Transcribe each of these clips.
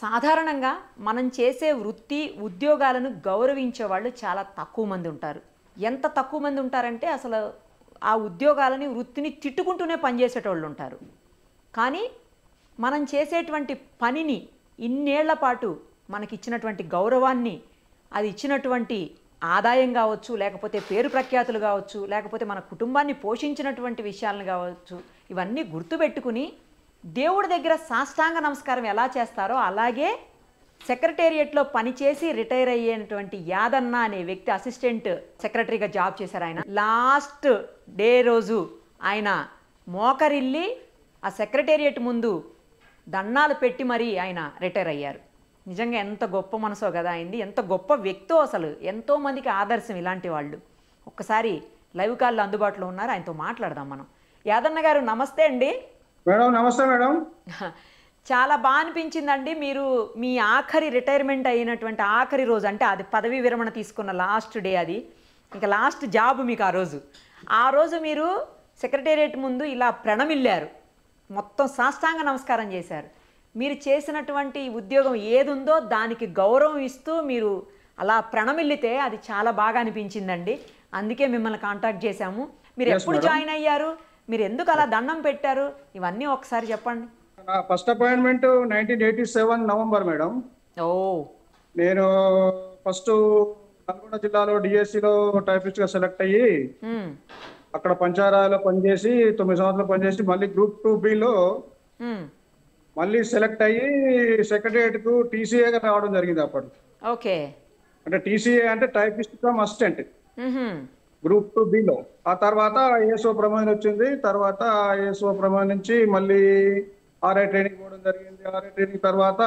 సాధారణంగా మనం చేసే వృత్తి ఉద్యోగాలను గౌరవించే వాళ్ళు చాలా తక్కువ మంది ఉంటారు. ఎంత తక్కువ మంది ఉంటారంటే అసలు ఆ ఉద్యోగాలని వృత్తిని తిట్టుకుంటూనే పనిచేసేటోళ్ళు ఉంటారు. కానీ మనం చేసేటువంటి పనిని ఇన్నేళ్ల పాటు మనకిచ్చినటువంటి గౌరవాన్ని, అది ఇచ్చినటువంటి ఆదాయం కావచ్చు, లేకపోతే పేరు ప్రఖ్యాతులు కావచ్చు, లేకపోతే మన కుటుంబాన్ని పోషించినటువంటి విషయాలను కావచ్చు, ఇవన్నీ గుర్తుపెట్టుకుని దేవుడి దగ్గర సాష్టాంగ నమస్కారం ఎలా చేస్తారో అలాగే సెక్రటేరియట్లో పనిచేసి రిటైర్ అయ్యేటువంటి యాదన్న అనే వ్యక్తి అసిస్టెంట్ సెక్రటరీగా జాబ్ చేశారు. ఆయన లాస్ట్ డే రోజు ఆయన మోకరిల్లి ఆ సెక్రటేరియట్ ముందు దండాలు పెట్టి మరీ ఆయన రిటైర్ అయ్యారు. నిజంగా ఎంత గొప్ప మనసో కదా అయింది, ఎంత గొప్ప వ్యక్తో, అసలు ఎంతోమందికి ఆదర్శం ఇలాంటి వాళ్ళు. ఒక్కసారి లైవ్ కాల్లో అందుబాటులో ఉన్నారు, ఆయనతో మాట్లాడదాం మనం. యాదన్న గారు నమస్తే అండి. మేడం నమస్తే మేడం. చాలా బాగా అనిపించిందండి. మీరు మీ ఆఖరి రిటైర్మెంట్ అయినటువంటి ఆఖరి రోజు, అంటే అది పదవీ విరమణ తీసుకున్న లాస్ట్ డే, అది ఇంకా లాస్ట్ జాబ్ మీకు ఆ రోజు మీరు సెక్రటేరియట్ ముందు ఇలా ప్రణమిల్లారు, మొత్తం సాష్టాంగ నమస్కారం చేశారు. మీరు చేసినటువంటి ఉద్యోగం ఏది ఉందో దానికి గౌరవం ఇస్తూ మీరు అలా ప్రణమిల్లితే అది చాలా బాగా అనిపించిందండి. అందుకే మిమ్మల్ని కాంటాక్ట్ చేశాము. మీరు ఎప్పుడు జాయిన్ అయ్యారు, మీరు ఎందుకు అలా దండం పెట్టారు, ఇవన్నీ ఒకసారి చెప్పండి. నా ఫస్ట్ అపాయింట్మెంట్ 1987 నవంబర్ మేడం. ఓ, నేను ఫస్ట్ నల్గొండ జిల్లాలో డిఎస్సిలో టైపిస్ట్గా సెలెక్ట్ అయ్యి అక్కడ పంచారాలో పనిచేసి 9 సంవత్సరాలు పనిచేసి మళ్ళీ గ్రూప్ 2Bలో మళ్ళీ సెలెక్ట్ అయ్యి సెక్రటరియట్కు టీసీఏగా రావడం జరిగింది అప్పుడు. ఓకే, అంటే టీసీఏ అంటే టైపిస్ట్ కమ్ అసిస్టెంట్ గ్రూప్ 2Bలో. ఆ తర్వాత ఏఎస్ఓ ప్రమాణం వచ్చింది. తర్వాత ఏఎస్ఓ ప్రమాణం నుంచి మళ్ళీ ఆర్ఐ ట్రైనింగ్ పోవడం జరిగింది. ఆర్ఐ ట్రైనింగ్ తర్వాత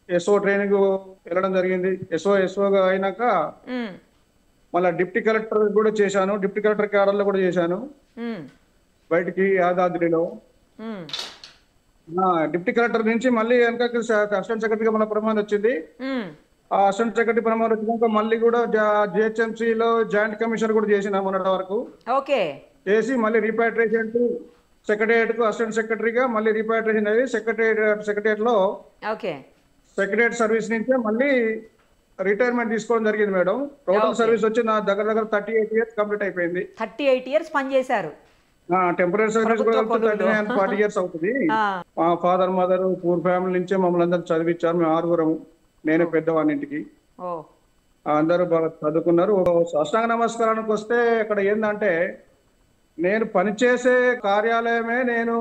ఎస్ఓ ట్రైనింగ్ వెళ్ళడం జరిగింది. ఎస్ఓగా అయినాక మళ్ళీ డిప్టీ కలెక్టర్ కూడా చేశాను. డిప్టీ కలెక్టర్ క్యాడర్లో కూడా చేశాను బయటికి యాదాద్రిలో. డిప్టీ కలెక్టర్ నుంచి మళ్ళీ వెనక అసిస్టెంట్ సెక్రటరీగా మన ప్రమాణం వచ్చింది. ఆ అసిస్టెంట్ సెక్రటరీ ప్రమాణం వచ్చినాక మళ్ళీ కూడా జిహెచ్ఎంసీలో జాయింట్ కమిషనర్ కూడా చేసిన మొన్నటి వరకు. ఓకే, చేసి మళ్ళీ రీపాట్రియేషన్ సెక్రటరియట్ కు అసిస్టెంట్ సెక్రటరీగా మళ్ళీ రీపాట్రియేషన్ అయ్యి సెక్రటరియట్ లో సెక్రటరియట్ సర్వీస్ నుంచే మళ్ళీ రిటైర్మెంట్ తీసుకోవడం జరిగింది మేడం. టోటల్ సర్వీస్ వచ్చి నా దగ్గర 38 ఇయర్స్ కంప్లీట్ అయిపోయింది. 38 ఇయర్స్ పనిచేశారు. టెంపరీ సర్వీస్ కూడా 40 ఇయర్స్ అవుతుంది. మా ఫాదర్ మదర్ పూర్ ఫ్యామిలీ నుంచే మమ్మల్ని అందరూ చదివించారు. మేము 6 నేనే పెద్దవాడినింటికి. అందరూ బాగా చదువుకున్నారు. సాష్టాంగ నమస్కారానికి వస్తే ఇక్కడ ఏంటంటే, నేను పనిచేసే కార్యాలయమే నేను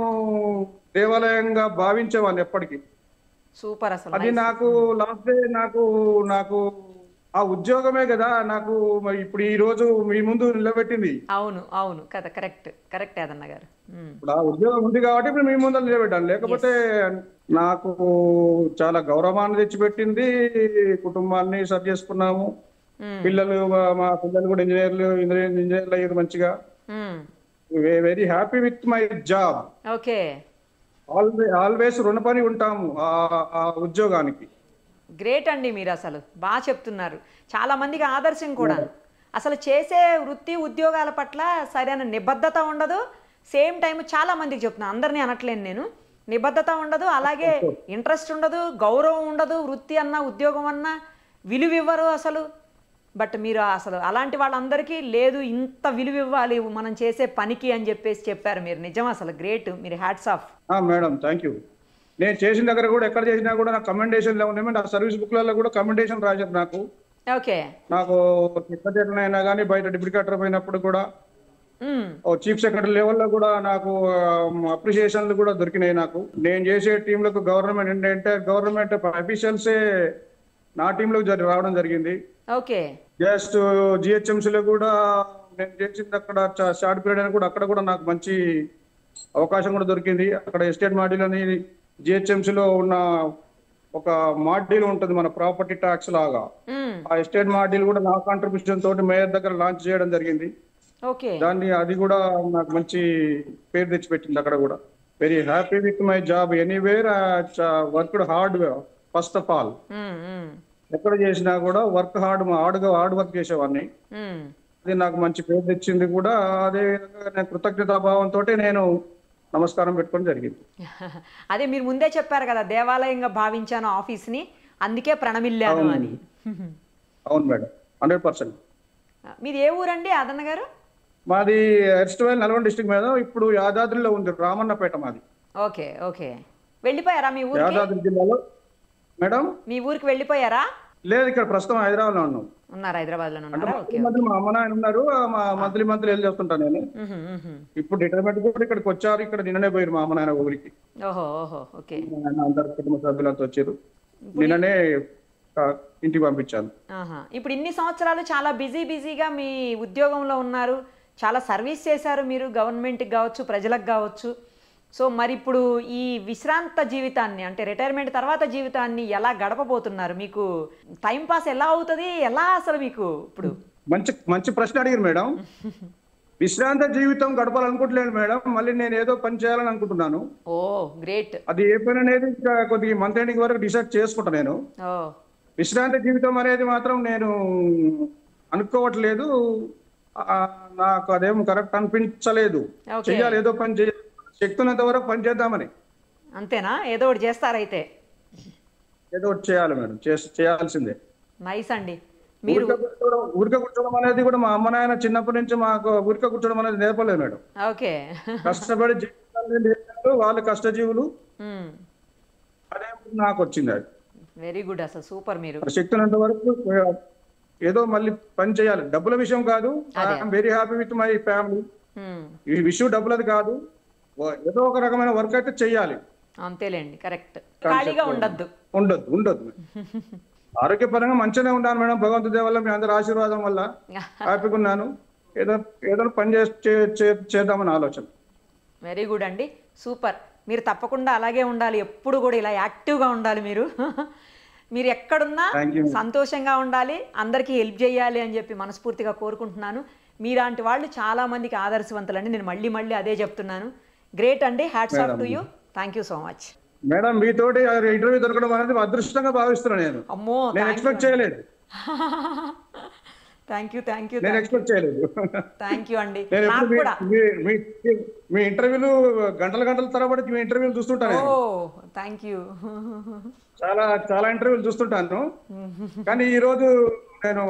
దేవాలయంగా భావించేవాడిని ఎప్పటికీ. సూపర్. అసలు అది నాకు లాస్ట్ డే నాకు ఆ ఉద్యోగమే కదా నాకు ఇప్పుడు ఈ రోజు మీ ముందు నిలబెట్టింది. అవును అవును కదా, కరెక్ట్ యాదన్న గారు. ఇప్పుడు ఆ ఉద్యోగం ఉంది కాబట్టి ఇప్పుడు మీ ముందు నిలబెట్టాను. లేకపోతే నాకు చాలా గౌరవాన్ని తెచ్చిపెట్టింది. కుటుంబాన్ని సరి చేసుకున్నాము. మా పిల్లలు కూడా ఇంజనీర్లు అయ్యారు మంచిగా. Very happy with my job. Okay, always రుణపడి ఉంటాము ఆ ఉద్యోగానికి. గ్రేట్ అండి, మీరు అసలు బాగా చెప్తున్నారు. చాలా మందికి ఆదర్శం కూడా. అసలు చేసే వృత్తి ఉద్యోగాల పట్ల సరైన నిబద్ధత ఉండదు. సేమ్ టైం చాలా మందికి చెప్తున్నాను, అందరినీ అనట్లేను నేను. నిబద్ధత ఉండదు, అలాగే ఇంట్రెస్ట్ ఉండదు, గౌరవం ఉండదు. వృత్తి అన్నా ఉద్యోగం అన్నా విలువ ఇవ్వరు అసలు. బట్ మీరు అసలు అలాంటి వాళ్ళందరికీ లేదు, ఇంత విలువ ఇవ్వాలి మనం చేసే పనికి అని చెప్పారు మీరు. నిజం, అసలు గ్రేట్. మీరు hats off. Madam thank you. నేను చేసిన దగ్గర కూడా ఎక్కడ చేసినా కూడా నాకు కమెండేషన్లు ఉన్నాయి. నా సర్వీస్ బుక్లలో కూడా కమెండేషన్ రాశారు నాకు. ఓకే, నాకు సెక్రటరీ అయినా కానీ బయట డిప్యూటీ కలెక్టర్ అయినప్పుడు కూడా చీఫ్ సెక్రటరీ లెవెల్లో కూడా నాకు అప్రిషియేషన్లు కూడా దొరికినాయి నాకు. నేను చేసే టీంలకు గవర్నమెంట్ ఏంటంటే గవర్నమెంట్ అఫీషియల్సే నా టీంలోకి రావడం జరిగింది. ఓకే, జస్ట్ జిహెచ్ఎంసీలో కూడా నేను చేసింది అక్కడ షార్ట్ పీరియడ్ అని కూడా అక్కడ కూడా నాకు మంచి అవకాశం కూడా దొరికింది. అక్కడ ఎస్టేట్ మాడ్యూల్ అని జిహెచ్ఎంసీలో ఉన్న ఒక మాడ్యూల్ ఉంటుంది మన ప్రాపర్టీ ట్యాక్స్ లాగా. ఆ ఎస్టేట్ మాడ్యూల్ కూడా నా కాంట్రిబ్యూషన్ తోటి మేయర్ దగ్గర లాంచ్ చేయడం జరిగింది. అది కూడా నాకు మంచి పేరు తెచ్చిపెట్టింది. అక్కడ కూడా very happy with my job. Anywhere worked hard first of all. ఎక్కడ చేసినా కూడా హార్డ్ వర్క్ చేసేవాడిని. అది నాకు మంచి పేరు తెచ్చింది కూడా. అదే విధంగా నేను కృతజ్ఞతాభావంతో నేను నమస్కారం పెట్టుకోవడం జరిగింది. అదే మీరు ముందే చెప్పారు కదా, దేవాలయంగా భావించాను ఆఫీస్ని, అందుకే ప్రణమిల్లాను అవును అని. అవును మేడం, 100%. మీది ఏ ఊరండి ఆదన్న గారు? మాది ఎర్స్ట్‌వైల్ నల్గొండ డిస్ట్రిక్ట్ మేడం. ఇప్పుడు యాదాద్రిలో ఉంది, రామన్నపేట మాది. Okay, okay. వెళ్ళిపోయారా మీ ఊరికి? యాదాద్రి జిల్లాలో మేడం. మీ ఊరికి వెళ్ళిపోయారా? లేదు, ఇక్కడ ప్రస్తుతం హైదరాబాద్లో ఉన్నాం. ఉన్నారు, హైదరాబాద్లోనే అంటే ఉన్నారా? ఓకే, మధ్య ఓకే. మా అమ్మ నాయన ఉన్నారు, మా మంత్లీ వెళ్ళి చేస్తుంటాను నేను. మ్హూ, మ్హూ. ఇప్పుడు రిటైర్మెంట్ కూడా ఇక్కడికి వచ్చారు, ఇక్కడ నిన్ననే పోయారు మా అమ్మ నాయన ఊరికి. ఓహో, ఓహో, ఓకే. మా నాయన అందరు కుటుంబ సభ్యులంతా వచ్చారు, ఇప్పుడు నిన్ననే ఆ, ఇంటికి పంపించాను. ఆహా. ఇప్పుడు ఇన్ని సంవత్సరాలు చాలా బిజీగా మీ ఉద్యోగంలో ఉన్నారు, చాలా సర్వీస్ చేశారు మీరు, గవర్నమెంట్కి కావచ్చు, ప్రజలకు కావచ్చు. సో మరి ఇప్పుడు ఈ విశ్రాంత జీవితాన్ని, అంటే రిటైర్మెంట్ తర్వాత జీవితాన్ని ఎలా గడపబోతున్నారు? మీకు టైం పాస్ ఎలా అవుతుంది, ఎలా అసలు మీకు ఇప్పుడు? మంచి మంచి ప్రశ్న అడిగారు మేడం. విశ్రాంత జీవితం గడపాలనుకుంటలేను మేడం, మళ్ళీ నేను ఏదో పని చేయాలని అనుకుంటున్నాను. ఓ, గ్రేట్. అది ఏ పని అనేది ఇంకా కొద్దిగా మంత్ ఎండింగ్ వరకు డిసైడ్ చేసుకుంటా నేను. ఓ, విశ్రాంతి జీవితం అనేది మాత్రం నేను అనుకోవట్లేదు. ఆ, నాకు అదేం కరెక్ట్ అనిపించలేదు. ఓకే. చెయ్యాలి, ఏదో పని చేయాలి, శక్తి ఉన్నంత వరకు పని చేద్దామని. అంతేనా? ఏదో ఒకటి చేస్తారైతే. ఏదో ఒకటి చేయాలి మేడం, చేయాల్సిందే. నైస్ అండి. మీరు ఊరికే కూర్చోవడం అనేది కూడా మా అమ్మ నాయన చిన్నప్పటి నుంచి మాకు ఊరికే కూర్చోవడం అనేది నేర్పలేదు మేడం. ఓకే. కష్టపడి జీవితాన్ని నేర్పారు, వాళ్ళు కష్టజీవులు. అదే నాకు వచ్చింది. అది వెరీ గుడ్, అసలు సూపర్. మీరు శక్తి ఉన్నంత వరకు ఏదో మళ్ళీ పని చేయాలి. డబ్బుల విషయం కాదు, అదే. I'm very happy with my family. ఈ విషయం డబ్బులది కాదు, ఏదో ఒక రకమైన వర్క్ అయితే చెయ్యాలి. అంతేలేండి, కరెక్ట్. ఖాళీగా ఉండద్దు. ఉండొద్దు ఉండొద్దు. ఆరోగ్యపరంగా మంచిగానే ఉన్నాను మేడం, భగవంతుడి దయ వల్ల, మీ అందరి ఆశీర్వాదం వల్ల హ్యాపీగా ఉన్నాను. ఏదో ఏదో పని చేద్దామని ఆలోచన. వెరీ గుడ్ అండి, సూపర్. మీరు తప్పకుండా అలాగే ఉండాలి, ఎప్పుడు కూడా ఇలా యాక్టివ్గా ఉండాలి మీరు. మీరు ఎక్కడున్నా Thank you. సంతోషంగా ఉండాలి, అందరికీ హెల్ప్ చేయాలి అని చెప్పి మనస్ఫూర్తిగా కోరుకుంటున్నాను. మీలాంటి వాళ్ళు చాలా మందికి ఆదర్శవంతులండి, నేను మళ్ళీ మళ్ళీ అదే చెప్తున్నాను. గ్రేట్ అండి, hats off to you. Thank you so much madam. మీతోటి ఇంటర్వ్యూ దొరకడం అనేది అదృష్టంగా భావిస్తున్నాను నేను. అమ్మో, నేను ఎక్స్పెక్ట్ చేయలేదు. థ్యాంక్ యూ, థ్యాంక్ యూ, నేను ఎక్స్పెక్ట్ చేయలేదు. థ్యాంక్ యూ అండి. నేను నాకు ఎప్పుడు కూడా. మీ ఇంటర్వ్యూలు గంటల తరబడి మీ ఇంటర్వ్యూలు చూస్తుంటాను ఓ, నేను. Thank you. చాలా చాలా ఇంటర్వ్యూలు చూస్తుంటాను, కానీ ఈ రోజు నేను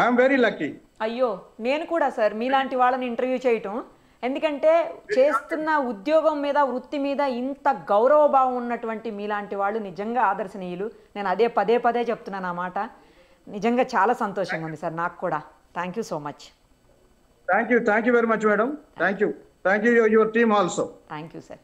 ఐఎమ్ వెరీ లక్కీ. అయ్యో, నేను కూడా సార్ మీలాంటి వాళ్ళని ఇంటర్వ్యూ చేయటం. ఎందుకంటే చేస్తున్న ఉద్యోగం మీద, వృత్తి మీద ఇంత గౌరవభావం ఉన్నటువంటి మీలాంటి వాళ్ళు నిజంగా ఆదర్శనీయులు. నేను అదే పదే చెప్తున్నాను ఆ మాట. నిజంగా చాలా సంతోషంగా ఉంది సార్ నాకు కూడా. Thank you so much. Thank you very much madam. Thank you your team also. Thank you sir.